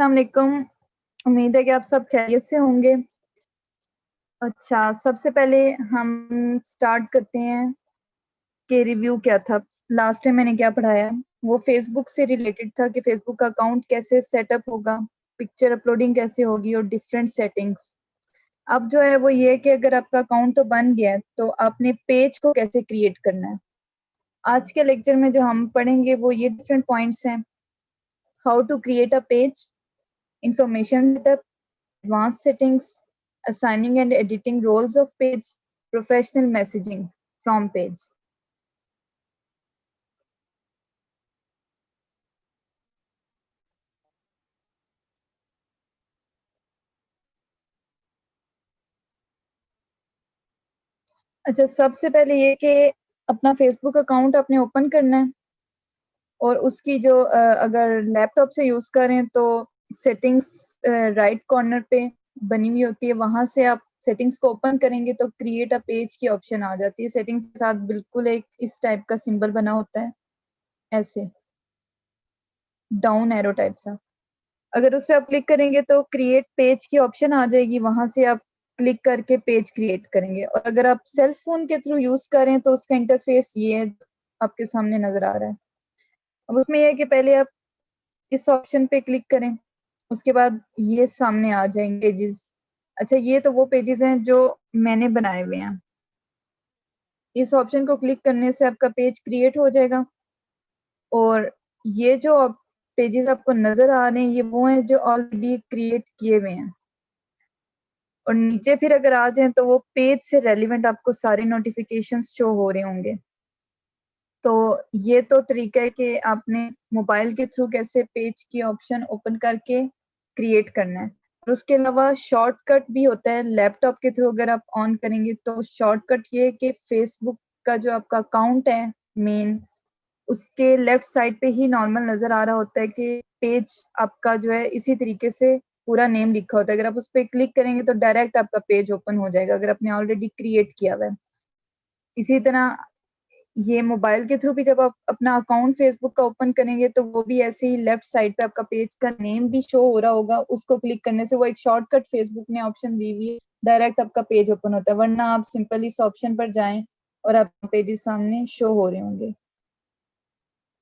अस्सलाम वालेकुम। उम्मीद है कि आप सब खैरियत से होंगे। अच्छा, सबसे पहले हम स्टार्ट करते हैं कि रिव्यू क्या था। लास्ट टाइम मैंने क्या पढ़ाया, वो फ़ेसबुक से रिलेटेड था कि फ़ेसबुक का अकाउंट कैसे सेटअप होगा, पिक्चर अपलोडिंग कैसे होगी और डिफरेंट सेटिंग्स। अब जो है वो ये है कि अगर आपका अकाउंट तो बन गया है, तो आपने पेज को कैसे क्रिएट करना है। आज के लेक्चर में जो हम पढ़ेंगे वो ये डिफरेंट पॉइंट्स हैं। How to create a page, information setup, advanced settings, assigning and editing roles of page, professional messaging from page. अच्छा, सबसे पहले ये कि अपना फेसबुक अकाउंट आपने ओपन करना है और उसकी जो अगर लैपटॉप से यूज़ करें तो सेटिंग्स राइट कॉर्नर पे बनी हुई होती है, वहाँ से आप सेटिंग्स को ओपन करेंगे तो क्रिएट अ पेज की ऑप्शन आ जाती है। सेटिंग्स के साथ बिल्कुल एक इस टाइप का सिंबल बना होता है, ऐसे डाउन एरो टाइप सा। अगर उस पे आप क्लिक करेंगे तो क्रिएट पेज की ऑप्शन आ जाएगी, वहाँ से आप क्लिक करके पेज क्रिएट करेंगे और अगर आप सेल फ़ोन के थ्रू यूज़ करें तो उसका इंटरफ़ेस ये है, आपके सामने नज़र आ रहा है। अब उसमें ये है कि पहले आप इस ऑप्शन पे क्लिक करें, उसके बाद ये सामने आ जाएँगे पेजेज़। अच्छा, ये तो वो पेजेज़ हैं जो मैंने बनाए हुए हैं। इस ऑप्शन को क्लिक करने से आपका पेज क्रिएट हो जाएगा और ये जो पेजेज़ आपको नज़र आ रहे हैं, ये वो हैं जो ऑलरेडी क्रिएट किए हुए हैं। और नीचे फिर अगर आ जाएँ तो वो पेज से रेलेवेंट आपको सारे नोटिफ़िकेशंस शो हो रहे होंगे। तो ये तो तरीका है कि आपने मोबाइल के थ्रू कैसे पेज की ऑप्शन ओपन करके क्रिएट करना है। और उसके अलावा शॉर्टकट भी होता है, लैपटॉप के थ्रू अगर आप ऑन करेंगे तो शॉर्टकट ये है कि फ़ेसबुक का जो आपका अकाउंट है मेन, उसके लेफ्ट साइड पे ही नॉर्मल नज़र आ रहा होता है कि पेज आपका जो है इसी तरीके से पूरा नेम लिखा होता है। अगर आप उस पे क्लिक करेंगे तो डायरेक्ट आपका पेज ओपन हो जाएगा अगर आपने ऑलरेडी क्रिएट किया हुआ है। इसी तरह ये मोबाइल के थ्रू भी जब आप अपना अकाउंट फ़ेसबुक का ओपन करेंगे तो वो भी ऐसे ही लेफ्ट साइड पे आपका पेज का नेम भी शो हो रहा होगा, उसको क्लिक करने से वो एक शॉर्टकट फ़ेसबुक ने ऑप्शन दी हुई है, डायरेक्ट आपका पेज ओपन होता है, वरना आप सिंपल इस ऑप्शन पर जाएँ और आपके पेजेज़ सामने शो हो रहे होंगे।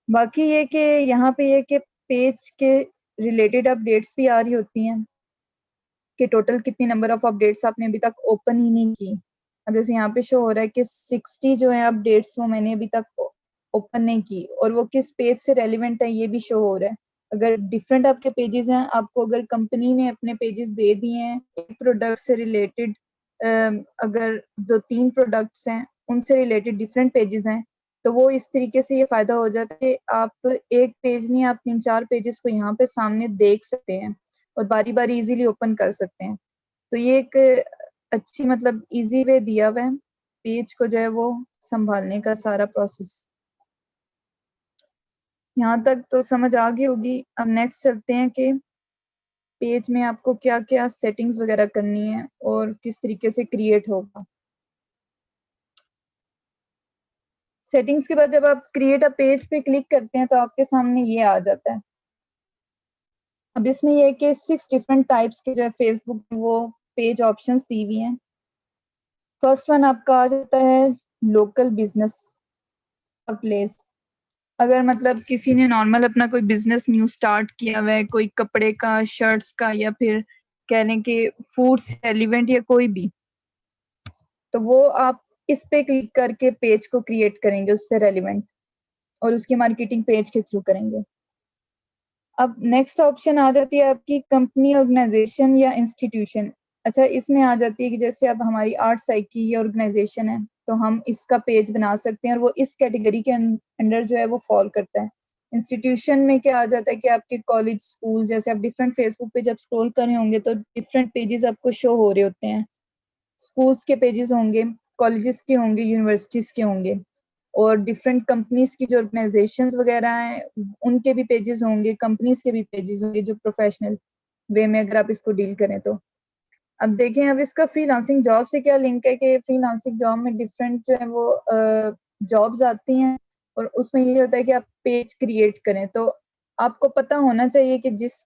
बाकी ये कि यहाँ पे ये कि पेज के रिलेटेड अपडेट्स भी आ रही होती हैं कि टोटल कितनी नंबर ऑफ अपडेट्स आपने अभी तक ओपन ही नहीं की। अब जैसे यहाँ पे शो हो रहा है कि 60 जो है अपडेट्स वो मैंने अभी तक ओपन नहीं की और वो किस पेज से रेलेवेंट है ये भी शो हो रहा है। अगर डिफरेंट आपके पेजेज़ हैं, आपको अगर कंपनी ने अपने पेजेज़ दे दिए हैं, एक प्रोडक्ट से रिलेटेड अगर 2-3 प्रोडक्ट्स हैं, उनसे रिलेटेड डिफरेंट पेजेज़ हैं, तो वो इस तरीके से ये फ़ायदा हो जाता है कि आप एक पेज नहीं, आप 3-4 पेजेज़ को यहाँ पे सामने देख सकते हैं और बारी-बारी इज़िली ओपन कर सकते हैं। तो ये एक अच्छी मतलब ईज़ी वे दिया हुआ है, पेज को जो है वो सँभालने का सारा प्रोसेस। यहाँ तक तो समझ आ गई होगी, अब नेक्स्ट चलते हैं कि पेज में आपको क्या-क्या सेटिंग्स वग़ैरह करनी है और किस तरीके से क्रिएट होगा। सेटिंग्स के बाद जब आप क्रिएट अ पेज पे क्लिक करते हैं तो आपके सामने ये आ जाता है। अब इसमें ये है कि 6 डिफरेंट टाइप्स के जो है फेसबुक वो पेज ऑप्शंस दी हुई हैं। फर्स्ट वन आपका आ जाता है लोकल बिज़नेस और प्लेस। अगर मतलब किसी ने नॉर्मल अपना कोई बिज़नेस न्यू स्टार्ट किया हुआ है, कोई कपड़े का, शर्ट्स का या फिर कह लें कि फूड से रिलेवेंट या कोई भी, तो वो आप इस पे क्लिक करके पेज को क्रिएट करेंगे उससे रिलेवेंट और उसकी मार्केटिंग पेज के थ्रू करेंगे। अब नेक्स्ट ऑप्शन आ जाती है आपकी कंपनी, ऑर्गेनाइज़ेशन या इंस्टीट्यूशन। अच्छा, इसमें आ जाती है कि जैसे अब हमारी आर्ट साइड की ये ऑर्गेनाइज़ेशन है, तो हम इसका पेज बना सकते हैं और वो इस कैटेगरी के अंडर जो है वो फ़ॉल करता है। इंस्टीट्यूशन में क्या आ जाता है कि आपके कॉलेज, स्कूल जैसे आप डिफरेंट फेसबुक पे जब स्क्रॉल कर रहे होंगे तो डिफरेंट पेजेज़ आपको शो हो रहे होते हैं। स्कूल्स के पेजेज़ होंगे, कॉलेजेस के होंगे, यूनिवर्सिटीज़ के होंगे और डिफरेंट कंपनीज़ की जो ऑर्गनाइज़ेशंस वगैरह हैं, उनके भी पेजेज़ होंगे, कंपनीज़ के भी पेजेज़ होंगे जो प्रोफ़ेशनल वे में अगर आप इसको डील करें तो। अब देखें, अब इसका फ्रीलांसिंग जॉब से क्या लिंक है कि फ्रीलांसिंग जॉब में डिफरेंट जो है वो जॉब्स आती हैं और उसमें ये होता है कि आप पेज क्रिएट करें। तो आपको पता होना चाहिए कि जिस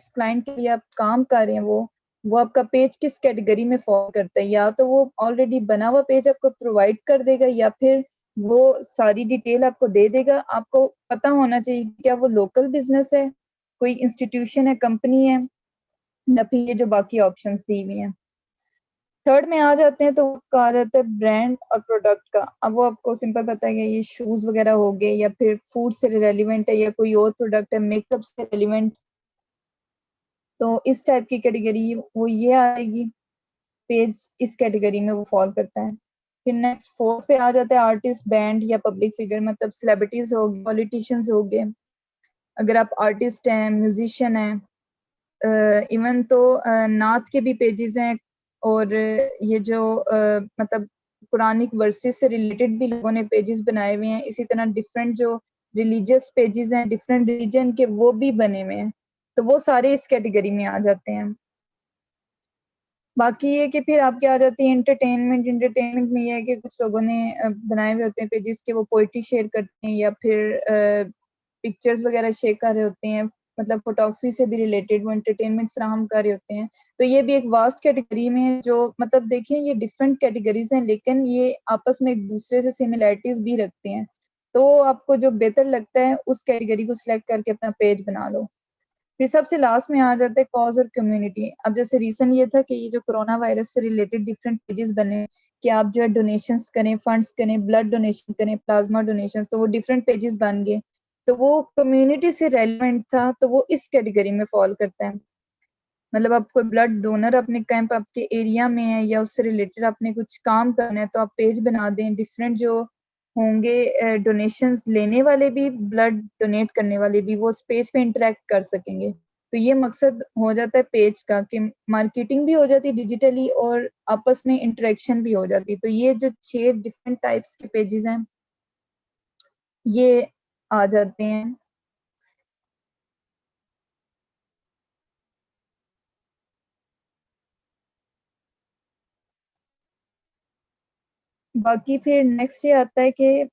क्लाइंट के लिए आप काम कर रहे हैं वो आपका पेज किस कैटेगरी में फॉल करता है। या तो वो ऑलरेडी बना हुआ पेज आपको प्रोवाइड कर देगा या फिर वो सारी डिटेल आपको दे देगा। आपको पता होना चाहिए क्या वो लोकल बिजनेस है, कोई इंस्टीट्यूशन है, कंपनी है, या फिर ये जो बाकी ऑप्शंस दी हुई हैं। थर्ड में आ जाते हैं तो कहा जाता है ब्रांड और प्रोडक्ट का। अब वो आपको सिंपल बताएगा ये शूज वगैरह हो गए या फिर फूड से रेलिवेंट है या कोई और प्रोडक्ट है मेकअप से रेलिवेंट, तो इस टाइप की कैटेगरी वो ये आएगी, पेज इस कैटेगरी में वो फॉल करता है। फिर नेक्स्ट फोर्थ पे आ जाता है आर्टिस्ट, बैंड या पब्लिक फिगर, मतलब सेलिब्रिटीज हो गए, पॉलिटिशियंस हो गए। अगर आप आर्टिस्ट हैं, म्यूजिशियन हैं, इवन तो नात के भी पेजेस हैं, और ये जो मतलब कुरानिक वर्सेस से रिलेटेड भी लोगों ने पेजेस बनाए हुए हैं। इसी तरह डिफरेंट जो रिलीजियस पेजेस हैं डिफरेंट रिलीजन के वो भी बने हुए हैं, तो वो सारे इस कैटेगरी में आ जाते हैं। बाकी ये कि फिर आपके आ जाती है एंटरटेनमेंट। एंटरटेनमेंट में ये है कि कुछ लोगों ने बनाए हुए होते हैं पेजेस के, वो पोइट्री शेयर करते हैं या फिर पिक्चर्स वगैरह शेयर कर रहे होते हैं, मतलब फोटोग्राफी से भी रिलेटेड वो एंटरटेनमेंट फ्राहम कर रहे होते हैं। तो ये भी एक वास्ट कैटेगरी में है, जो मतलब देखिए ये डिफरेंट कैटेगरीज हैं लेकिन ये आपस में एक दूसरे से सिमिलैरिटीज भी रखते हैं। तो आपको जो बेहतर लगता है उस कैटेगरी को सिलेक्ट करके अपना पेज बना लो। फिर सबसे लास्ट में आ जाता है कॉज और कम्युनिटी। अब जैसे रीजन ये था कि ये जो कोरोना वायरस से रिलेटेड डिफरेंट पेजेस बने कि आप जो है डोनेशंस करें, फंड्स करें, ब्लड डोनेशन करें, प्लाज्मा डोनेशंस, तो वो डिफरेंट पेजेस बन गए। तो वो कम्युनिटी से रेलिवेंट था तो वो इस कैटेगरी में फॉल करता है। मतलब आप कोई ब्लड डोनर अपने कैंप आपके एरिया में है या उससे रिलेटेड आपने कुछ काम करना है तो आप पेज बना दें। डिफरेंट जो होंगे डोनेशंस लेने वाले भी, ब्लड डोनेट करने वाले भी, वो उस पेज पे इंटरेक्ट कर सकेंगे। तो ये मकसद हो जाता है पेज का कि मार्केटिंग भी हो जाती है डिजिटली और आपस में इंटरेक्शन भी हो जाती है। तो ये जो 6 डिफरेंट टाइप्स के पेजेस हैं ये आ जाते हैं। बाकी फिर नेक्स्ट ये आता है कि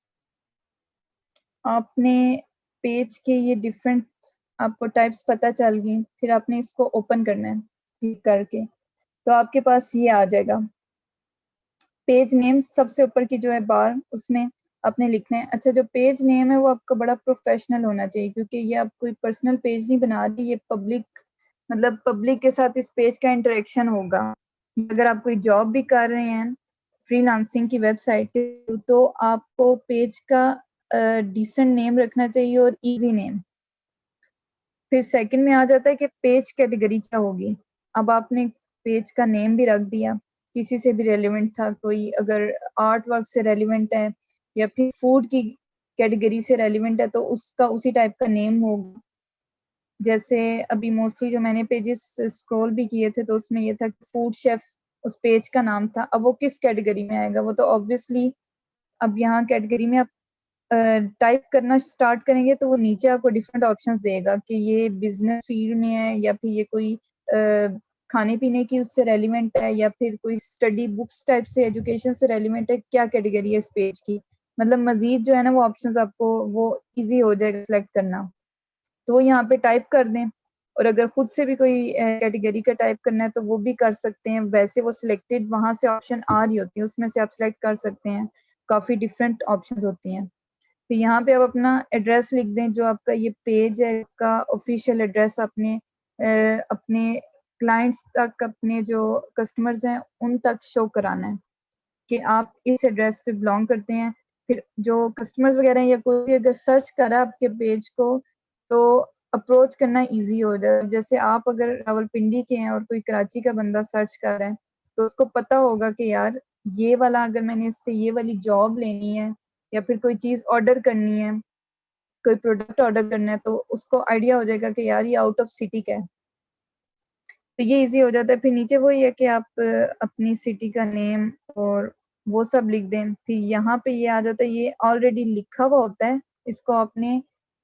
आपने पेज के ये डिफरेंट आपको टाइप्स पता चल गई, फिर आपने इसको ओपन करना है क्लिक करके, तो आपके पास ये आ जाएगा। पेज नेम सबसे ऊपर की जो है बार, उसमें आपने लिखना है। अच्छा, जो पेज नेम है वो आपका बड़ा प्रोफेशनल होना चाहिए क्योंकि ये आप कोई पर्सनल पेज नहीं बना रही, ये पब्लिक, मतलब पब्लिक के साथ इस पेज का इंटरेक्शन होगा। अगर आप कोई जॉब भी कर रहे हैं फ्रीलांसिंग की वेबसाइट पे, तो आपको पेज का डिसेंट नेम रखना चाहिए और इजी नेम। फिर सेकंड में आ जाता है कि पेज कैटेगरी क्या होगी। अब आपने पेज का नेम भी रख दिया, किसी से भी रेलिवेंट था, कोई अगर आर्ट वर्क से रेलिवेंट है या फिर फूड की कैटेगरी से रेलिवेंट है तो उसका उसी टाइप का नेम होगा। जैसे अभी मोस्टली जो मैंने पेजेस स्क्रॉल भी किए थे तो उसमें ये था कि फूड शेफ उस पेज का नाम था। अब वो किस कैटेगरी में आएगा, वो तो ऑब्वियसली अब यहाँ कैटेगरी में आप टाइप करना स्टार्ट करेंगे तो वो नीचे आपको डिफरेंट ऑप्शंस देगा कि ये बिजनेस फील्ड में है या फिर ये कोई खाने पीने की उससे रेलिवेंट है या फिर कोई स्टडी बुक्स टाइप से एजुकेशन से रेलिवेंट है, क्या कैटेगरी है इस पेज की। मतलब मजीद जो है ना वो ऑप्शंस आपको वो इजी हो जाएगा सिलेक्ट करना। तो वो यहाँ पे टाइप कर दें, और अगर खुद से भी कोई कैटेगरी का टाइप करना है तो वो भी कर सकते हैं। वैसे वो सिलेक्टेड वहां से ऑप्शन आ रही होती है, उसमें से आप सिलेक्ट कर सकते हैं। काफी डिफरेंट ऑप्शंस होती हैं। तो यहाँ पे आप अपना एड्रेस लिख दें, जो आपका ये पेज है का ऑफिशियल एड्रेस अपने अपने क्लाइंट्स तक, अपने जो कस्टमर्स हैं उन तक शो कराना है कि आप इस एड्रेस पे बिलोंग करते हैं। फिर जो कस्टमर्स वगैरह हैं या कोई भी अगर सर्च करा आपके पेज को तो अप्रोच करना इजी हो जाए। जैसे आप अगर रावलपिंडी के हैं और कोई कराची का बंदा सर्च कर रहा है तो उसको पता होगा कि यार ये वाला, अगर मैंने इससे ये वाली जॉब लेनी है या फिर कोई चीज़ ऑर्डर करनी है, कोई प्रोडक्ट ऑर्डर करना है, तो उसको आइडिया हो जाएगा कि यार ये आउट ऑफ सिटी का है। तो ये इजी हो जाता है। फिर नीचे वही है कि आप अपनी सिटी का नेम और वो सब लिख दें। फिर यहाँ पे ये आ जाता है, ये ऑलरेडी लिखा हुआ होता है, इसको आपने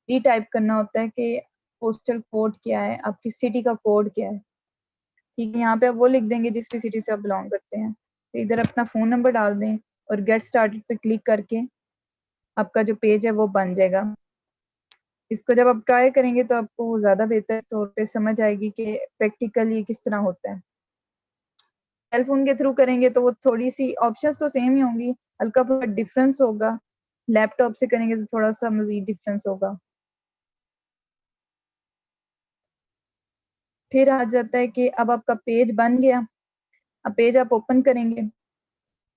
रीटाइप करना होता है कि पोस्टल कोड क्या है, आपकी सिटी का कोड क्या है। ठीक है, यहाँ पे आप वो लिख देंगे जिस भी सिटी से आप बिलोंग करते हैं। फिर इधर अपना फ़ोन नंबर डाल दें और गेट स्टार्टेड पे क्लिक करके आपका जो पेज है वो बन जाएगा। इसको जब आप ट्राई करेंगे तो आपको ज़्यादा बेहतर तौर पे समझ आएगी कि प्रैक्टिकल ये किस तरह होता है। सेल फ़ोन के थ्रू करेंगे तो वो थोड़ी-सी ऑप्शंस तो सेम ही होंगी, हल्का-फुल्का डिफ़रेंस होगा। लैपटॉप से करेंगे तो थोड़ा-सा मज़ीद डिफ़रेंस होगा। फिर आ जाता है कि अब आपका पेज बन गया, अब पेज आप ओपन करेंगे,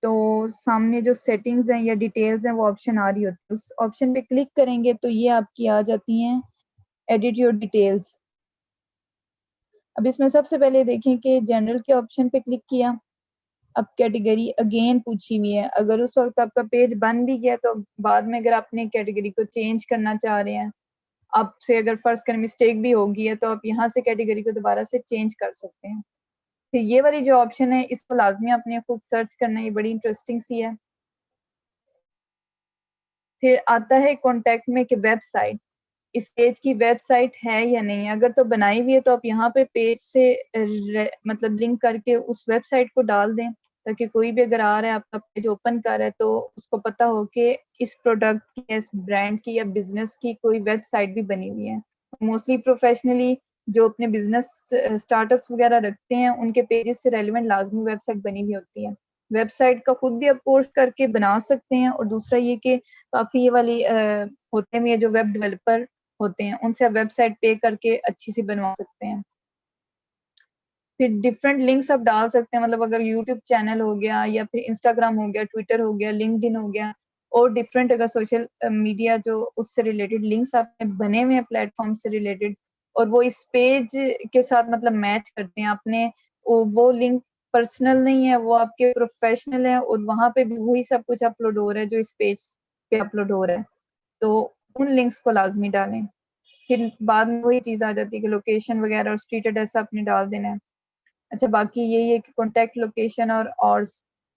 तो सामने जो सेटिंग्स हैं या डिटेल्स हैं वो ऑप्शन आ रही होती है। उस ऑप्शन पे क्लिक करेंगे तो ये आपकी आ जाती हैं एडिट योर डिटेल्स। अब इसमें सबसे पहले देखें कि जनरल के ऑप्शन पे क्लिक किया, अब कैटेगरी अगेन पूछी हुई है। अगर उस वक़्त आपका पेज बन भी गया तो बाद में अगर आपने कैटेगरी को चेंज करना चाह रहे हैं, आपसे अगर फ़र्ज़ करें मिस्टेक भी हो गई है तो आप यहाँ से कैटेगरी को दोबारा से चेंज कर सकते हैं। फिर ये वाली जो ऑप्शन है इसको लाज़मी आपने खुद सर्च करना है, ये बड़ी इंटरेस्टिंग सी है। फिर आता है कॉन्टैक्ट में कि वेबसाइट, इस पेज की वेबसाइट है या नहीं है? अगर तो बनाई हुई है तो आप यहाँ पे पेज से मतलब लिंक करके उस वेबसाइट को डाल दें, ताकि कोई भी अगर आ रहा है आपका पेज ओपन कर रहा है तो उसको पता हो कि इस प्रोडक्ट की, इस ब्रांड की या बिज़नेस की कोई वेबसाइट भी बनी हुई है। मोस्टली प्रोफेशनली जो अपने बिज़नेस स्टार्टअप्स वगैरह रखते हैं, उनके पेजेज़ से रेलेवेंट लाज़मी वेबसाइट बनी हुई होती है। वेबसाइट का खुद भी आप कोर्स करके बना सकते हैं और दूसरा ये कि काफ़ी ये वाली होते भी हैं जो वेब डेवलपर होते हैं, उनसे आप वेबसाइट पे करके अच्छी-सी बनवा सकते हैं। फिर डिफरेंट लिंक्स आप डाल सकते हैं, मतलब अगर यूट्यूब चैनल हो गया या फिर इंस्टाग्राम हो गया, ट्विटर हो गया, लिंक्डइन हो गया और डिफरेंट अगर सोशल मीडिया जो उससे रिलेटेड लिंक्स आपने बने हुए हैं प्लेटफ़ॉर्म से रिलेटेड और वो इस पेज के साथ मतलब मैच करते हैं, आपने वो लिंक पर्सनल नहीं है, वो आपके प्रोफ़ेशनल है और वहाँ पे भी वही सब कुछ अपलोड हो रहा है जो इस पेज पे अपलोड हो रहा है। तो उन लिंक्स को लाज़मी डालें। फिर बाद में वही चीज़ आ जाती है कि लोकेशन वगैरह और स्ट्रीट एड्रेस आपने डाल देना है। अच्छा बाकी यही है कि कॉन्टैक्ट लोकेशन और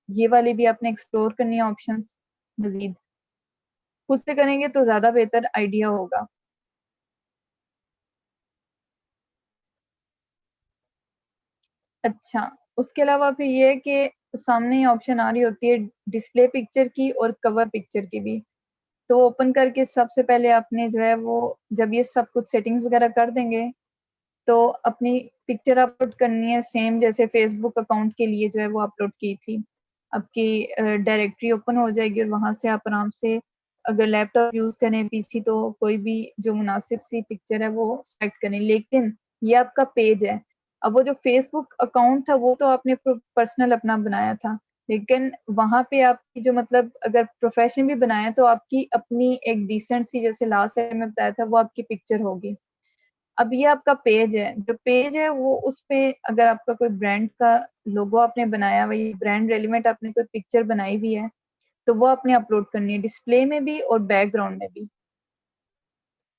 ये वाली भी आपने एक्सप्लोर करनी है ऑप्शंस मज़ीद। खुद से करेंगे तो ज़्यादा बेहतर आइडिया होगा। अच्छा, उसके अलावा फिर ये है कि सामने ही ऑप्शन आ रही होती है डिस्प्ले पिक्चर की और कवर पिक्चर की भी। तो ओपन करके सबसे पहले आपने जो है वो जब ये सब कुछ सेटिंग्स वगैरह कर देंगे तो अपनी पिक्चर अपलोड करनी है सेम जैसे फ़ेसबुक अकाउंट के लिए जो है वो अपलोड की थी। आपकी डायरेक्टरी ओपन हो जाएगी और वहाँ से आप आराम से अगर लैपटॉप यूज़ करें, पीसी तो कोई भी जो मुनासिब-सी पिक्चर है वो सेलेक्ट करें। लेकिन ये आपका पेज है। अब वो जो फ़ेसबुक अकाउंट था वो तो आपने पर्सनल अपना बनाया था। लेकिन वहाँ पे आपकी जो मतलब अगर प्रोफ़ेशन भी बनाया तो आपकी अपनी एक डिसेंट सी जैसे लास्ट टाइम में बताया था वो आपकी पिक्चर होगी। अब ये आपका पेज है, जो पेज है वो उसपे अगर आपका कोई ब्रांड का लोगो आपने बनाया हुआ है, ब्रांड रेलेवेंट आपने कोई पिक्चर बनाई हुई है, तो वो आपने अपलोड करनी है डिस्प्ले में भी और बैकग्राउंड में भी।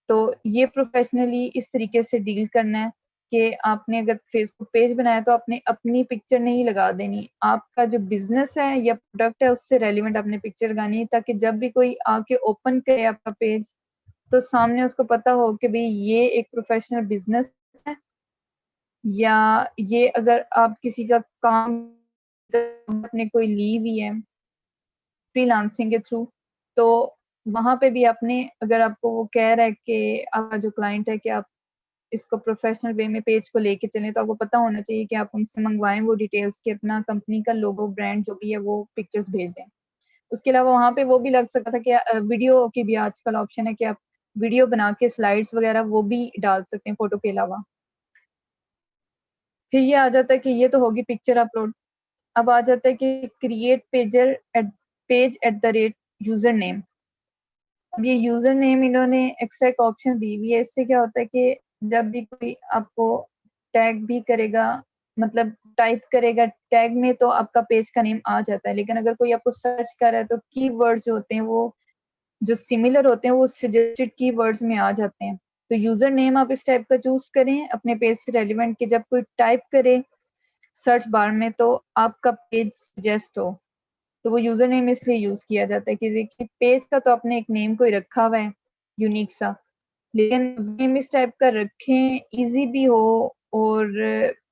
तो ये प्रोफ़ेशनली इस तरीके से डील करना है कि आपने अगर फ़ेसबुक पेज बनाया तो आपने अपनी पिक्चर नहीं लगा देनी। आपका जो बिज़नेस है या प्रोडक्ट है उससे रेलेवेंट आपने पिक्चर लगानी है ताकि जब भी कोई आके ओपन करे आपका पेज तो सामने उसको पता हो कि भई ये एक प्रोफ़ेशनल बिज़नेस है या ये अगर आप किसी का काम आपने कोई ली हुई है फ्रीलांसिंग के थ्रू, तो वहाँ पे भी आपने अगर आपको वो कह रहा है कि आपका जो क्लाइंट है कि आप इसको प्रोफ़ेशनल वे में पेज को लेके चलें, तो आपको पता होना चाहिए कि आप उनसे मँगवाएँ वो डिटेल्स कि अपना कंपनी का लोगो, ब्रांड जो भी है वो पिक्चर्स भेज दें। उसके अलावा वहाँ पे वो भी लग सकता था कि वीडियो की भी आजकल ऑप्शन है कि आप वीडियो बना के स्लाइड्स वग़ैरह वो भी डाल सकते हैं फ़ोटो के अलावा। फिर ये आ जाता है कि ये तो होगी पिक्चर अपलोड। अब आ जाता है कि create page at the rate user name. अब ये यूज़र नेम इन्होंने एक्स्ट्रा एक ऑप्शन दी हुई है, इससे क्या होता है कि जब भी कोई आपको टैग भी करेगा मतलब टाइप करेगा टैग में तो आपका पेज का नेम आ जाता है, लेकिन अगर कोई आपको सर्च कर रहा है तो कीवर्ड्स जो होते हैं वो जो सिमिलर होते हैं वो सजेस्टेड कीवर्ड्स में आ जाते हैं। तो यूज़र नेम आप इस टाइप का चूज़ करें अपने पेज से रेलेवेंट कि जब कोई टाइप करे सर्च बार में तो आपका पेज सजेस्ट हो। तो वो यूज़र नेम इसलिए यूज़ किया जाता है कि देखिए पेज का तो आपने एक नेम कोई रखा हुआ है यूनिक सा, लेकिन नेम इस टाइप का रखें ईज़ी भी हो और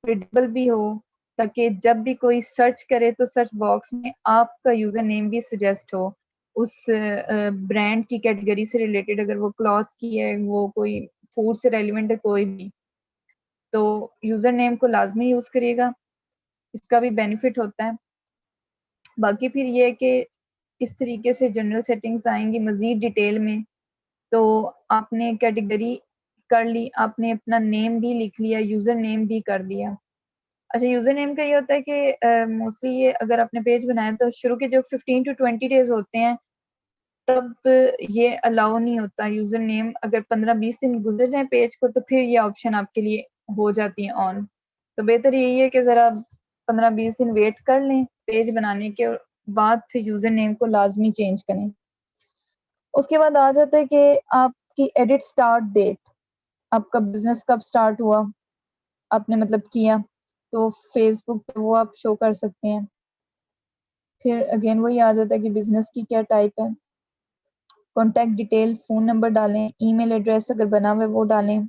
रीडेबल भी हो, ताकि जब भी कोई सर्च करे तो सर्च बॉक्स में आपका यूज़र नेम भी सजेस्ट हो। उस ब्रांड की कैटेगरी से रिलेटेड, अगर वो क्लॉथ की है, वो कोई फूड से रेलिवेंट है, कोई भी, तो यूज़र नेम को लाज़मी यूज़ करिएगा, इसका भी बेनिफिट होता है। बाकी फिर ये है कि इस तरीके से जनरल सेटिंग्स आएँगी मज़ीद डिटेल में, तो आपने कैटेगरी कर ली, आपने अपना नेम भी लिख लिया, यूज़र नेम भी कर दिया। अच्छा, यूज़र नेम का ये होता है कि मोस्टली ये अगर आपने पेज बनाया तो शुरू के जो 15 टू 20 डेज़ होते हैं, तब ये अलाउ नहीं होता यूज़र नेम। अगर 15-20 दिन गुज़र जाएँ पेज को, तो फिर ये ऑप्शन आपके लिए हो जाती है ऑन। तो बेहतर यही है कि ज़रा 15-20 दिन वेट कर लें पेज बनाने के बाद, फिर यूज़र नेम को लाज़मी चेंज करें। उसके बाद आ जाता है कि आपकी एडिट स्टार्ट डेट, आपका बिज़नेस कब स्टार्ट हुआ, आपने मतलब किया, तो फ़ेसबुक पे वो आप शो कर सकते हैं। फिर अगेन वही आ जाता है कि बिज़नेस की क्या टाइप है, कॉन्टैक्ट डिटेल, फ़ोन नंबर डालें, ईमेल एड्रेस अगर बना हुआ है वो डालें।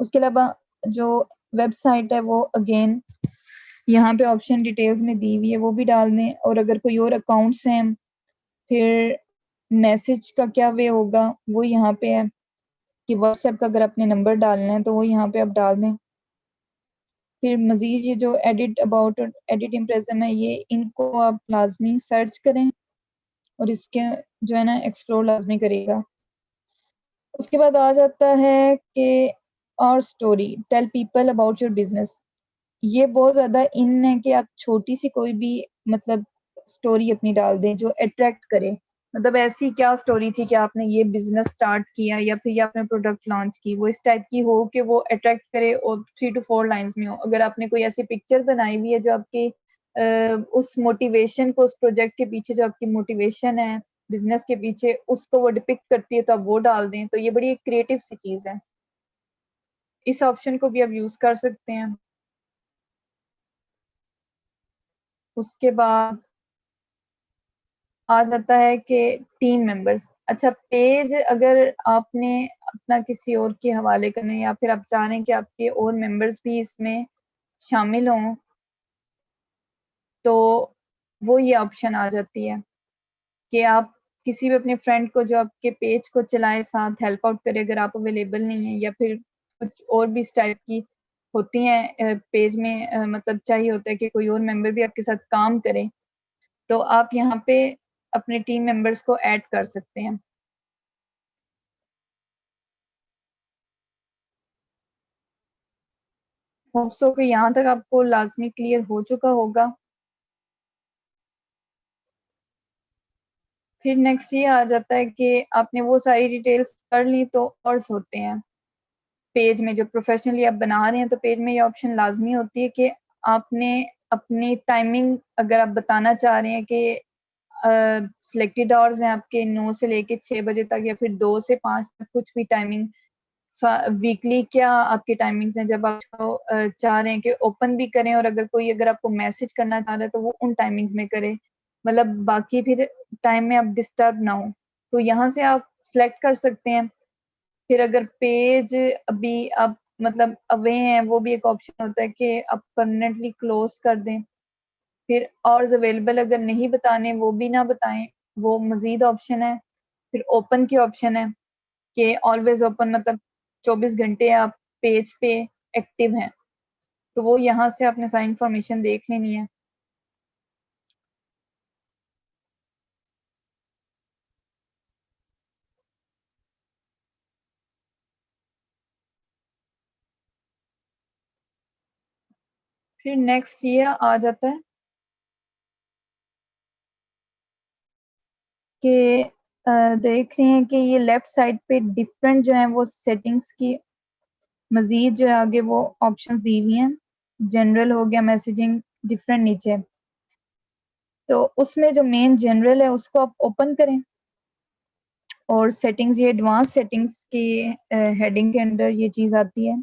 उसके अलावा जो वेबसाइट है वो अगेन यहाँ पे ऑप्शन डिटेल्स में दी हुई है, वो भी डाल दें। और अगर कोई और अकाउंट्स हैं, फिर मैसेज का क्या वे होगा, वो यहाँ पे है कि व्हाट्सएप का अगर आपने नंबर डालना है, तो वो यहाँ पे आप डाल दें। फिर मज़ीद ये जो एडिट अबाउट और एडिट इम्प्रेशन है, ये इनको आप लाज़मी सर्च करें और इसके जो है ना एक्सप्लोर लाज़मी करिएगा। उसके बाद आ जाता है कि और story, tell people about your business. ये बहुत ज़्यादा इन है कि आप छोटी-सी कोई भी मतलब स्टोरी अपनी डाल दें जो अट्रैक्ट करे। मतलब ऐसी क्या स्टोरी थी कि आपने ये बिज़नेस स्टार्ट किया या फिर ये आपने प्रोडक्ट लॉन्च की, वो इस टाइप की हो कि वो अट्रैक्ट करे और 3 टू 4 लाइन्स में हो। अगर आपने कोई ऐसी पिक्चर बनाई हुई है जो आपकी उस मोटिवेशन को, उस प्रोजेक्ट के पीछे जो आपकी मोटिवेशन है, बिज़नेस के पीछे, उसको वो डिपिक्ट करती है, तो आप वो डाल दें, तो ये बड़ी एक क्रिएटिव सी चीज़ है। इस ऑप्शन को भी आप यूज़ कर सकते हैं। उसके बाद आ जाता है कि टीम मेंबर्स। अच्छा, पेज अगर आपने अपना किसी और के हवाले करना है या फिर आप चाह रहे हैं कि आपके और मेंबर्स भी इसमें शामिल हों, तो वो ये ऑप्शन आ जाती है कि आप किसी भी अपने फ्रेंड को जो आपके पेज को चलाए, साथ हेल्प आउट करे अगर आप अवेलेबल नहीं हैं, या फिर कुछ और भी इस टाइप की होती हैं पेज में मतलब चाहिए होता है कि कोई और मेंबर भी आपके साथ काम करे, तो आप यहाँ पे अपने टीम मेंबर्स को ऐड कर सकते हैं। होप सो कि यहाँ तक आपको लाज़मी क्लियर हो चुका होगा। फिर नेक्स्ट ये आ जाता है कि आपने वो सारी डिटेल्स कर ली, तो ऑर्स होते हैं पेज में, जो प्रोफ़ेशनली आप बना रहे हैं, तो पेज में ये ऑप्शन लाज़मी होती है कि आपने अपनी टाइमिंग अगर आप बताना चाह रहे हैं कि सिलेक्टेड आवर्स हैं आपके 9 से लेके 6 बजे तक या फिर 2 से 5 तक, कुछ भी टाइमिंग वीकली क्या आपकी टाइमिंग्स हैं, जब आप चाह रहे हैं कि ओपन भी करें, और अगर आपको मैसेज करना चाह रहा है तो वो उन टाइमिंग्स में करे, मतलब बाकी फिर टाइम में आप डिस्टर्ब ना हो, तो यहाँ से आप सिलेक्ट कर सकते हैं। फिर अगर पेज अभी आप मतलब अवे हैं, वो भी एक ऑप्शन होता है कि आप परमानेंटली क्लोज कर दें। फिर आवर्स अवेलेबल अगर नहीं बताने, वो भी ना बताएं, वो मजीद ऑप्शन है। फिर ओपन की ऑप्शन है कि ऑलवेज ओपन, मतलब 24 घंटे आप पेज पे एक्टिव हैं, तो वो यहाँ से आपने सारी इन्फॉर्मेशन देख लेनी है। फिर नेक्स्ट ये आ जाता है कि देख रहे हैं कि ये लेफ्ट साइड पे डिफरेंट जो है वो सेटिंग्स की मजीद जो है आगे वो ऑप्शंस दी हुई हैं। जनरल हो गया, मैसेजिंग, डिफरेंट नीचे, तो उसमें जो मेन जनरल है उसको आप ओपन करें, और सेटिंग्स, ये एडवांस सेटिंग्स की हेडिंग के अंडर ये चीज़ आती है।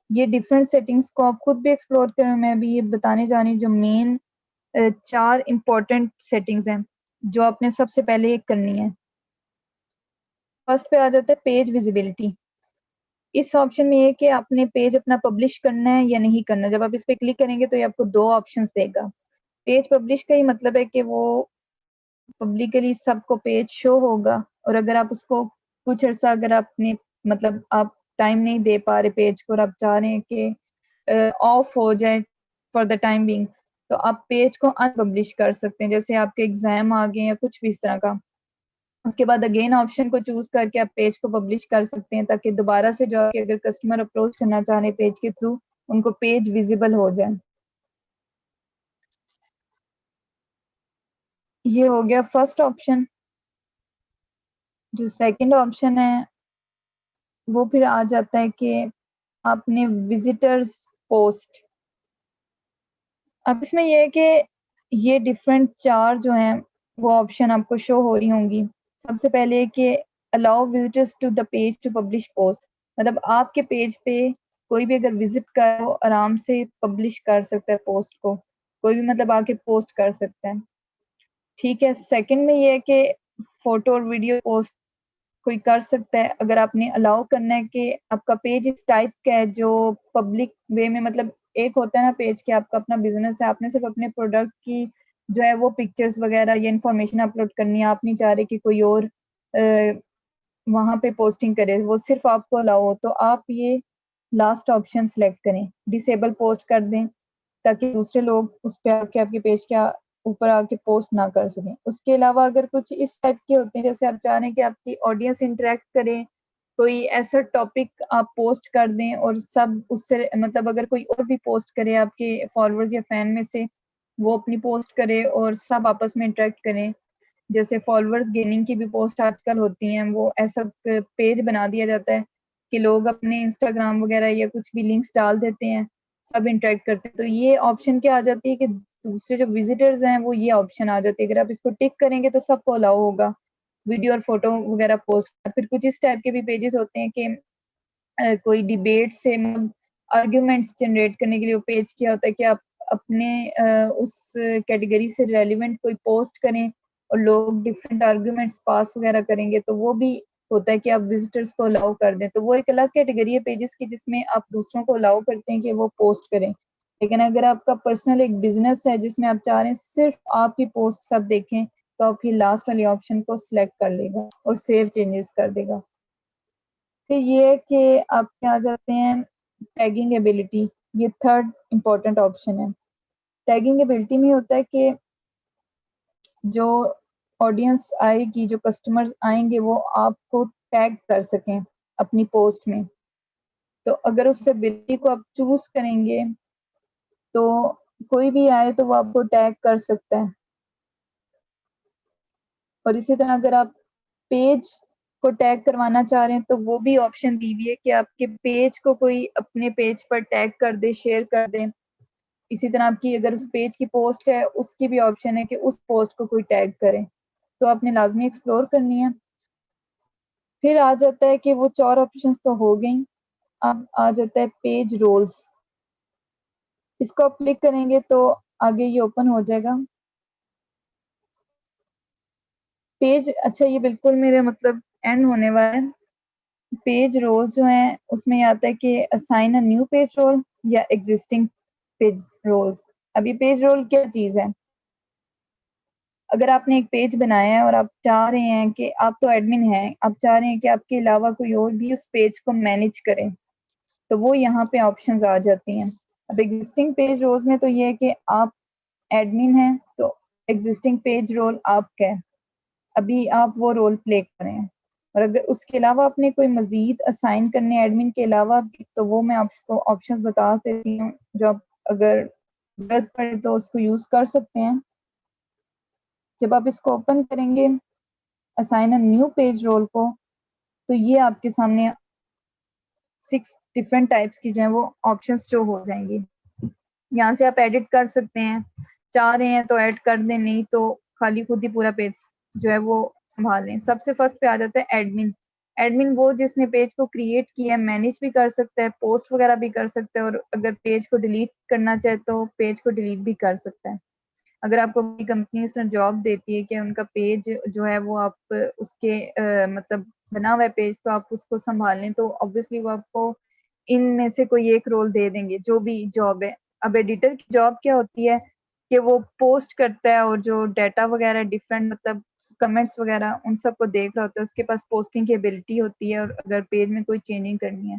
ये डिफरेंट सेटिंग्स को आप खुद भी एक्सप्लोर करें, मैं अभी ये बताने जा रही हूँ जो मेन 4 इम्पोर्टेंट सेटिंग्स हैं, जो आपने सबसे पहले करनी है। फर्स्ट पे आ जाता है पेज विजिबिलिटी। इस ऑप्शन में ये कि आपने पेज अपना पब्लिश करना है या नहीं करना। जब आप इस पे क्लिक करेंगे तो ये आपको 2 ऑप्शंस देगा। पेज पब्लिश का ये मतलब है कि वो पब्लिकली सबको पेज शो होगा। और अगर आप उसको कुछ अर्सा अगर आपने मतलब आप टाइम नहीं दे पा रहे पेज को और आप चाह रहे हैं कि ऑफ हो जाए फॉर द टाइम बिंग, तो आप पेज को अनपब्लिश कर सकते हैं। जैसे आपके एग्जाम आ गए या कुछ भी इस तरह का, उसके बाद अगेन ऑप्शन को चूज करके आप पेज को पब्लिश कर सकते हैं, ताकि दोबारा से जो आपके अगर कस्टमर अप्रोच करना चाह रहे हैं पेज के थ्रू, उनको पेज विजिबल हो जाए। ये हो गया फर्स्ट ऑप्शन। जो सेकंड ऑप्शन है वो फिर आ जाता है कि आपने विजिटर्स पोस्ट। अब इसमें यह है कि ये डिफरेंट चार जो हैं वो ऑप्शन आपको शो हो रही होंगी। सबसे पहले कि allow visitors to the page to publish posts, मतलब आपके पेज पे कोई भी अगर विजिट करे वो आराम से पब्लिश कर सकता है पोस्ट को, कोई भी मतलब आके पोस्ट कर सकता है। ठीक है। सेकंड में ये है कि फोटो और वीडियो पोस्ट कोई कर सकता है, अगर आपने अलाउ करना है कि आपका पेज इस टाइप का है जो पब्लिक वे में, मतलब एक होता है ना पेज कि आपका अपना बिजनेस है, आपने सिर्फ अपने प्रोडक्ट की जो है वो पिक्चर्स वगैरह या इंफॉर्मेशन अपलोड करनी है, आप नहीं चाह रहे कि कोई और वहां पे पोस्टिंग करे, वो सिर्फ आपको अलाउ हो, तो आप ये लास्ट ऑप्शन सेलेक्ट करें, डिसेबल पोस्ट कर दें, ताकि दूसरे लोग उस पे आके आपके पेज के ऊपर आके पोस्ट ना कर सकें। उसके अलावा अगर कुछ इस टाइप के होते हैं, जैसे आप चाह रहे हैं कि आपकी ऑडियंस इंटरेक्ट करे, कोई ऐसा टॉपिक आप पोस्ट कर दें और सब उससे मतलब अगर कोई और भी पोस्ट करे आपके फॉलोअर्स या फैन में से, वो अपनी पोस्ट करे और सब आपस में इंटरेक्ट करें, जैसे फॉलोअर्स गेनिंग की भी पोस्ट आजकल होती हैं, वो ऐसा पेज बना दिया जाता है कि लोग अपने इंस्टाग्राम वगैरह या कुछ भी लिंक्स डाल देते हैं, सब इंटरेक्ट करते हैं। तो ये ऑप्शन क्या आ जाती है कि दूसरे जो विजिटर्स हैं वो ये ऑप्शन आ जाती है, अगर आप इसको टिक करेंगे तो सबको अलाउ होगा वीडियो और फोटो वगैरह पोस्ट। फिर कुछ इस टाइप के भी पेजेस होते हैं कि कोई डिबेट से आर्ग्यूमेंट्स जनरेट करने के लिए वो पेज किया होता है कि आप अपने उस कैटेगरी से रेलिवेंट कोई पोस्ट करें और लोग डिफरेंट आर्ग्यूमेंट्स पास वगैरह करेंगे, तो वो भी होता है कि आप विजिटर्स को अलाउ कर दें। तो वो एक अलग कैटेगरी है पेजेस की जिसमें आप दूसरों को अलाउ करते हैं कि वो पोस्ट करें। लेकिन अगर आपका पर्सनल एक बिजनेस है जिसमें आप चाह रहे हैं सिर्फ आपकी पोस्ट सब देखें, तो आप ये लास्ट वाली ऑप्शन को सिलेक्ट कर लेगा और सेव चेंजेस कर देगा। फिर ये है कि आपके आ जाते हैं टैगिंग एबिलिटी, ये थर्ड इम्पोर्टेंट ऑप्शन है। टैगिंग एबिलिटी में होता है कि जो ऑडियंस आएगी, जो कस्टमर्स आएंगे, वो आपको टैग कर सकें अपनी पोस्ट में। तो अगर उस एबिलिटी को आप चूज करेंगे तो कोई भी आए तो वो आपको टैग कर सकता है। और इसी तरह अगर आप पेज को टैग करवाना चाह रहे हैं तो वो भी ऑप्शन दी हुई है कि आपके पेज को कोई अपने पेज पर टैग कर दे, शेयर कर दे। इसी तरह आपकी अगर उस पेज की पोस्ट है उसकी भी ऑप्शन है कि उस पोस्ट को कोई टैग करे, तो आपने लाजमी एक्सप्लोर करनी है। फिर आ जाता है कि वो चार ऑप्शंस तो हो गई, अब आ जाता है पेज रोल्स। इसको आप क्लिक करेंगे तो आगे ये ओपन हो जाएगा पेज। अच्छा, ये बिल्कुल मेरे मतलब एंड होने वाला है। पेज रोल्स जो हैं उसमें ये आता है कि assign a new page role या एग्जिस्टिंग पेज रोल्स। अब ये पेज रोल क्या चीज है? अगर आपने एक पेज बनाया है और आप चाह रहे हैं कि आप तो एडमिन हैं, आप चाह रहे हैं कि आपके अलावा कोई और भी उस पेज को मैनेज करे, तो वो यहाँ पे ऑप्शंस आ जाती हैं। अब एग्जिस्टिंग पेज रोल्स में तो ये है कि आप एडमिन हैं तो एग्जिस्टिंग पेज रोल आपका है, अभी आप वो रोल प्ले करें। और अगर उसके अलावा आपने कोई मजीद असाइन करने एडमिन के अलावा भी, तो वो मैं आपको ऑप्शंस बता देती हूँ जो आप अगर जरूरत पड़े तो उसको यूज कर सकते हैं। जब आप इसको ओपन करेंगे assign a new page role को, तो ये आपके सामने 6 डिफरेंट टाइप्स की जो है वो ऑप्शंस शो हो जाएंगी। यहाँ से आप एडिट कर सकते हैं, चाह रहे हैं तो ऐड कर दें, नहीं तो खाली खुद ही पूरा पेज जो है वो संभाल लें। सबसे फर्स्ट पे आ जाता है एडमिन। एडमिन वो जिसने पेज को क्रिएट किया है, मैनेज भी कर सकता है, पोस्ट वगैरह भी कर सकता है, और अगर पेज को डिलीट करना चाहे तो पेज को डिलीट भी कर सकता है। अगर आपको कोई कंपनी इस जॉब देती है कि उनका पेज जो है वो आप उसके मतलब बना हुआ है पेज, तो आप उसको संभाल लें, तो ऑब्वियसली वो आपको इनमें से कोई एक रोल दे देंगे जो भी जॉब है। अब एडिटर की जॉब क्या होती है कि वो पोस्ट करता है और जो डाटा वगैरह डिफरेंट मतलब कमेंट्स वगैरह उन सबको देख रहा होता है, उसके पास पोस्टिंग की एबिलिटी होती है और अगर पेज में कोई चेंजिंग करनी है।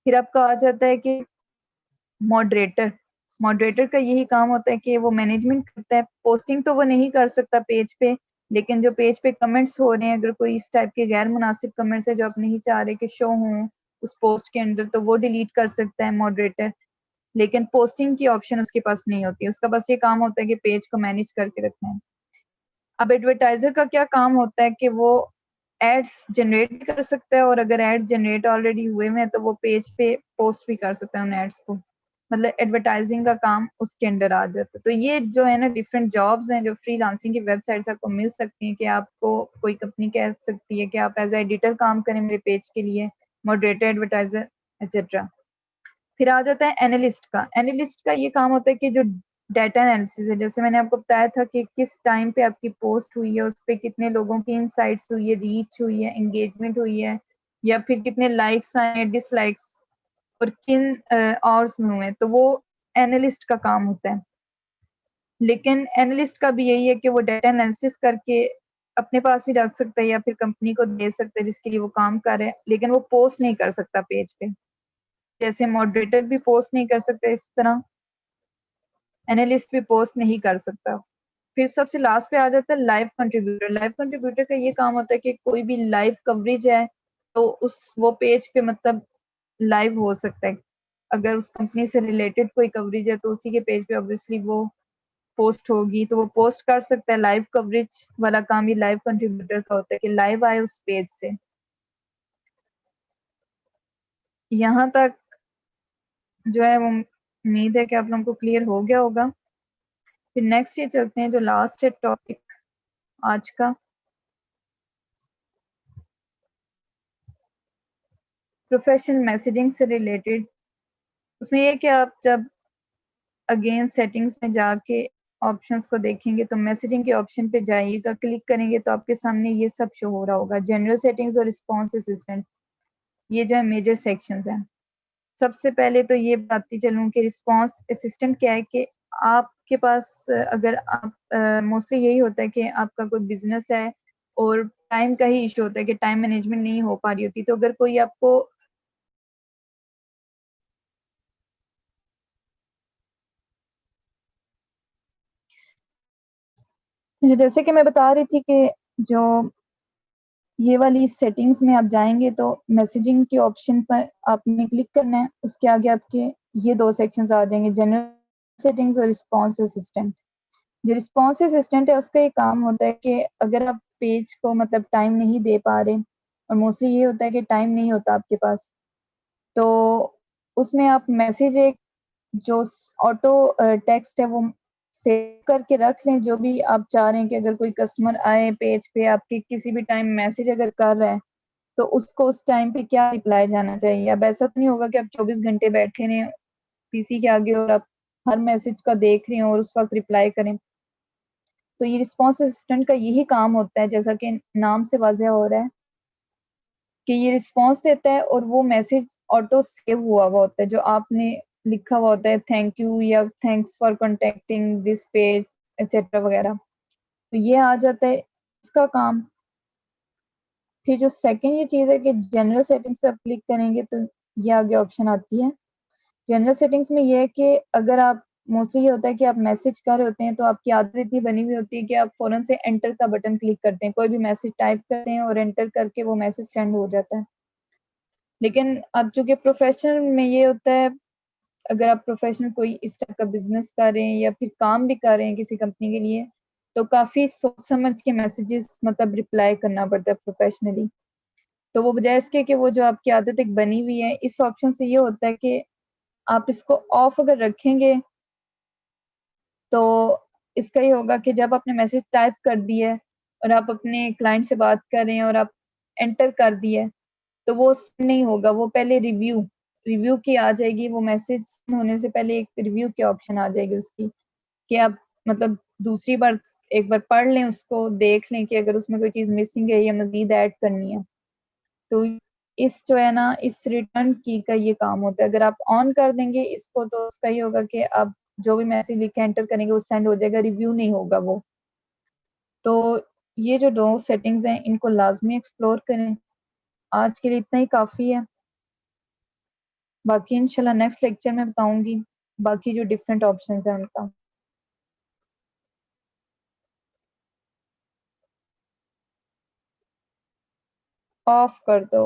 फिर आपका आ जाता है कि मॉडरेटर। मॉडरेटर का यही काम होता है कि वो मैनेजमेंट करता है, पोस्टिंग तो वो नहीं कर सकता पेज पे, लेकिन जो पेज पे कमेंट्स हो रहे हैं, अगर कोई इस टाइप के गैर मुनासिब कमेंट्स है जो आप नहीं चाह रहे कि शो हों उस पोस्ट के अंदर, तो वो डिलीट कर सकता है मॉडरेटर। लेकिन पोस्टिंग की ऑप्शन उसके पास नहीं होती है, उसका बस ये काम होता है कि पेज को मैनेज करके रखना है। अब एडवर्टाइजर का क्या काम होता है कि वो एड्स जनरेट कर सकता है, और अगर एड जनरेट ऑलरेडी हुए हैं तो वो पेज पे पोस्ट भी कर सकता है उन एड्स को, मतलब एडवर्टाइजिंग का काम उसके अंडर आ जाता है। तो ये जो है ना डिफरेंट जॉब्स हैं जो फ्रीलांसिंग की वेबसाइट से आपको मिल सकती हैं, कि आपको कोई कंपनी कह सकती है कि आप एज एडिटर काम करें मेरे पेज के लिए, मॉडरेटर, एडवर्टाइजर एक्सेट्रा। फिर आ जाता है एनालिस्ट का। एनालिस्ट का ये काम होता है कि जो डाटा एनालिसिस है, जैसे मैंने आपको बताया था कि किस टाइम पे आपकी पोस्ट हुई है, उस पर कितने लोगों की इनसाइट्स हुई है, रीच हुई है, एंगेजमेंट हुई है, या फिर कितने लाइक्स आए हैं, डिसलाइक्स, और किन आवर्स में हुए हैं, तो वो एनालिस्ट का काम होता है। लेकिन एनालिस्ट का भी यही है कि वो डाटा एनालिसिस करके अपने पास भी रख सकता है या फिर कंपनी को दे सकता है जिसके लिए वो काम कर रहे हैं, लेकिन वो पोस्ट नहीं कर सकता पेज पे। जैसे मॉडरेटर भी पोस्ट नहीं कर सकता, इस तरह एनालिस्ट भी पोस्ट नहीं कर सकता। फिर सबसे लास्ट पे आ जाता है लाइव कंट्रीब्यूटर। लाइव कंट्रीब्यूटर का ये काम होता है कि कोई भी लाइव कवरेज है तो उस वो पेज पे मतलब लाइव हो सकता है। अगर उस कंपनी से रिलेटेड कोई कवरेज है तो उसी के पेज पे ऑब्वियसली वो पोस्ट होगी, तो वो पोस्ट कर सकता है। लाइव कवरेज वाला काम ही लाइव कंट्रीब्यूटर का होता है कि लाइव आए उस पेज से। यहाँ तक जो है वो उम्मीद है कि आप लोगों को क्लियर हो गया होगा। फिर नेक्स्ट ये चलते हैं जो लास्ट है टॉपिक आज का, प्रोफेशनल मैसेजिंग से रिलेटेड। उसमें ये कि आप जब अगेन सेटिंग्स में जाके ऑप्शंस को देखेंगे तो मैसेजिंग के ऑप्शन पे जाइएगा, क्लिक करेंगे तो आपके सामने ये सब शो हो रहा होगा, जनरल सेटिंग्स और रिस्पॉन्स असिस्टेंट। ये जो है मेजर सेक्शंस हैं। सबसे पहले तो ये बताती चलूँ कि रिस्पॉन्स असिस्टेंट क्या है, कि आपके पास अगर आप मोस्टली यही होता है कि आपका कोई बिजनेस है और टाइम का ही इशू होता है कि टाइम मैनेजमेंट नहीं हो पा रही होती, तो अगर कोई आपको जैसे कि मैं बता रही थी कि जो ये वाली सेटिंग्स में आप जाएंगे तो मैसेजिंग के ऑप्शन पर आपने क्लिक करना है, उसके आगे आपके ये दो सेक्शंस आ जाएंगे, जनरल सेटिंग्स और रिस्पॉन्स असिस्टेंट। जो रिस्पॉन्स असिस्टेंट है उसका ये काम होता है कि अगर आप पेज को मतलब टाइम नहीं दे पा रहे, और मोस्टली ये होता है कि टाइम नहीं होता आपके पास, तो उसमें आप मैसेज एक जो ऑटो टेक्स्ट है वो सेव करके रख लें, जो भी आप चाह रहे हैं कि अगर कोई कस्टमर आए पेज पे आपके किसी भी टाइम मैसेज अगर कर रहा है तो उसको उस टाइम पे क्या रिप्लाई जाना चाहिए। अब ऐसा तो नहीं होगा कि आप 24 घंटे बैठे रहें पीसी के आगे और आप हर मैसेज का देख रहे हैं और उस वक्त रिप्लाई करें। तो ये रिस्पॉन्स असिस्टेंट का यही काम होता है, जैसा कि नाम से वाज़ह हो रहा है कि ये रिस्पॉन्स देता है और वो मैसेज ऑटो सेव हुआ हुआ होता है जो आपने लिखा हुआ होता है, थैंक यू या thanks for contacting this page etcetera वगैरह। तो ये आ जाता है इसका काम। फिर जो सेकंड ये चीज़ है कि जनरल सेटिंग्स पे आप क्लिक करेंगे तो ये आगे ऑप्शन आती है। जनरल सेटिंग्स में ये है कि अगर आप मोस्टली ये होता है कि आप मैसेज कर रहे होते हैं तो आपकी आदत इतनी बनी हुई होती है कि आप फ़ौरन से एंटर का बटन क्लिक करते हैं, कोई भी मैसेज टाइप करते हैं और एंटर करके वो मैसेज सेंड हो जाता है। लेकिन अब चूँकि प्रोफ़ेशनल में ये होता है, अगर आप प्रोफ़ेशनल कोई इस टाइप का बिज़नेस कर रहे हैं या फिर काम भी कर रहे हैं किसी कंपनी के लिए, तो काफ़ी सोच समझ के मैसेजेस मतलब रिप्लाई करना पड़ता है प्रोफ़ेशनली। तो वो बजाय इसके कि वो जो आपकी आदत एक बनी हुई है, इस ऑप्शन से ये होता है कि आप इसको ऑफ अगर रखेंगे तो इसका ये होगा कि जब आपने मैसेज टाइप कर दिया है और आप अपने क्लाइंट से बात कर रहे हैं और आप एंटर कर दिया है, तो वो नहीं होगा, वो पहले रिव्यू रिव्यू की आ जाएगी, वो मैसेज होने से पहले एक रिव्यू की ऑप्शन आ जाएगी उसकी, कि आप मतलब दूसरी बार एक बार पढ़ लें उसको, देख लें कि अगर उसमें कोई चीज़ मिसिंग है या मज़ीद ऐड करनी है। तो इस जो है ना, इस रिटर्न की का ये काम होता है। अगर आप ऑन कर देंगे इसको तो उसका ये होगा कि अब जो भी मैसेज लिख के एंटर करेंगे वो सेंड हो जाएगा, रिव्यू नहीं होगा वो। तो ये जो 2 सेटिंग्स हैं इनको लाज़मी एक्सप्लोर करें। आज के लिए इतना ही काफ़ी है। बाकी इंशाल्लाह नेक्स्ट लेक्चर में बताऊँगी बाकी जो डिफरेंट ऑप्शंस हैं उनका। ऑफ कर दो।